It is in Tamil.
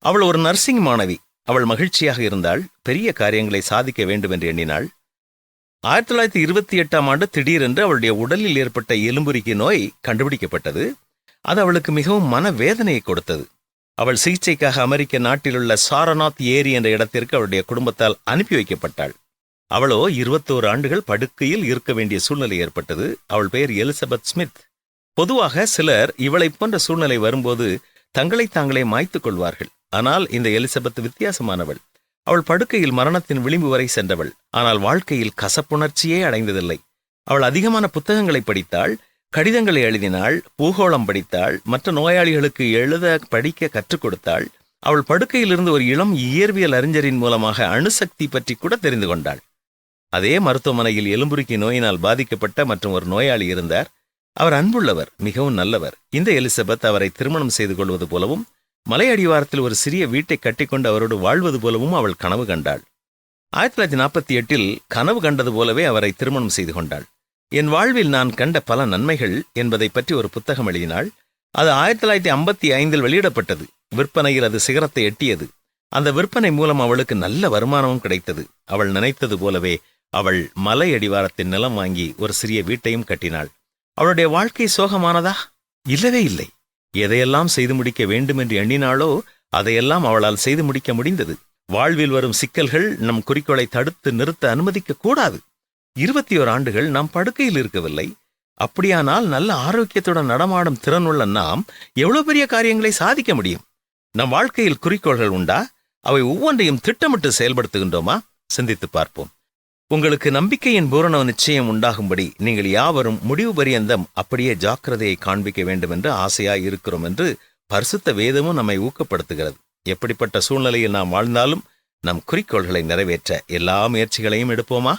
அவள் ஒரு நர்சிங் மாணவி. அவள் மகிழ்ச்சியாக இருந்தாள். பெரிய காரியங்களை சாதிக்க வேண்டும் என்று எண்ணினாள். 1928 திடீரென்று அவளுடைய உடலில் ஏற்பட்ட எலும்புருக்கி நோய் கண்டுபிடிக்கப்பட்டது. அது அவளுக்கு மிகவும் மனவேதனையை கொடுத்தது. அவள் சிகிச்சைக்காக அமெரிக்க நாட்டிலுள்ள சாரநாத் ஏரி என்ற இடத்திற்கு அவளுடைய குடும்பத்தால் அனுப்பி வைக்கப்பட்டாள். அவளோ 21 ஆண்டுகள் படுக்கையில் இருக்க வேண்டிய சூழ்நிலை ஏற்பட்டது. அவள் பெயர் எலிசபெத் ஸ்மித். பொதுவாக சிலர் இவளை போன்ற சூழ்நிலை வரும்போது தங்களை தாங்களே மாய்த்துக் கொள்வார்கள். ஆனால் இந்த எலிசபெத் வித்தியாசமானவள். அவள் படுக்கையில் மரணத்தின் விளிம்பு வரை சென்றவள். ஆனால் வாழ்க்கையில் கசப்புணர்ச்சியே அடைந்ததில்லை. அவள் அதிகமான புத்தகங்களை படித்தாள், கடிதங்களை எழுதினாள், பூகோளம் படித்தாள், மற்ற நோயாளிகளுக்கு எழுத படிக்க கற்றுக் கொடுத்தாள். அவள் படுக்கையிலிருந்து ஒரு இளம் இயற்பியல் அறிஞரின் மூலமாக அணுசக்தி பற்றி கூட தெரிந்து கொண்டாள். அதே மருத்துவமனையில் எலும்புருக்கி நோயினால் பாதிக்கப்பட்ட மற்றும் ஒரு நோயாளி இருந்தார். அவர் அன்புள்ளவர், மிகவும் நல்லவர். இந்த எலிசபெத் அவரை திருமணம் செய்து கொள்வது போலவும் மலை அடிவாரத்தில் ஒரு சிறிய வீட்டை கட்டிக்கொண்டு அவரோடு வாழ்வது போலவும் அவள் கனவு கண்டாள். 1948 கனவு கண்டது போலவே அவரை திருமணம் செய்து கொண்டாள். என் வாழ்வில் நான் கண்ட பல நன்மைகள் என்பதை பற்றி ஒரு புத்தகம் எழுதினாள். அது 1955 வெளியிடப்பட்டது. விற்பனையில் அது சிகரத்தை எட்டியது. அந்த விற்பனை மூலம் அவளுக்கு நல்ல வருமானமும் கிடைத்தது. அவள் நினைத்தது போலவே அவள் மலை அடிவாரத்தின் நிலம் வாங்கி ஒரு சிறிய வீட்டையும் கட்டினாள். அவளுடைய வாழ்க்கை சோகமானதா? இல்லவே இல்லை. எதையெல்லாம் செய்து முடிக்க வேண்டும் என்று எண்ணினாளோ அதையெல்லாம் அவளால் செய்து முடிக்க முடிந்தது. வாழ்வில் வரும் சிக்கல்கள் நம் குறிக்கோளை தடுத்து நிறுத்த அனுமதிக்க கூடாது. 21 ஆண்டுகள் நாம் படுக்கையில் இருக்கவில்லை. அப்படியானால் நல்ல ஆரோக்கியத்துடன் நடமாடும் திறனுள்ள நாம் எவ்வளவு பெரிய காரியங்களை சாதிக்க முடியும்? நம் வாழ்க்கையில் குறிக்கோள்கள் உண்டா? அவை ஒவ்வொன்றையும் திட்டமிட்டு செயல்படுத்துகின்றோமா? சிந்தித்து பார்ப்போம். உங்களுக்கு நம்பிக்கையின் பூரண நிச்சயம் உண்டாகும்படி நீங்கள் யாவரும் முடிவு பரியந்தம் அப்படியே ஜாக்கிரதையை காண்பிக்க வேண்டும் என்று ஆசையாய் இருக்கிறோம் என்று பரிசுத்த வேதமும் நம்மை ஊக்கப்படுத்துகிறது. எப்படிப்பட்ட சூழ்நிலையில் நாம் வாழ்ந்தாலும் நம் குறிக்கோள்களை நிறைவேற்ற எல்லா முயற்சிகளையும் எடுப்போமா?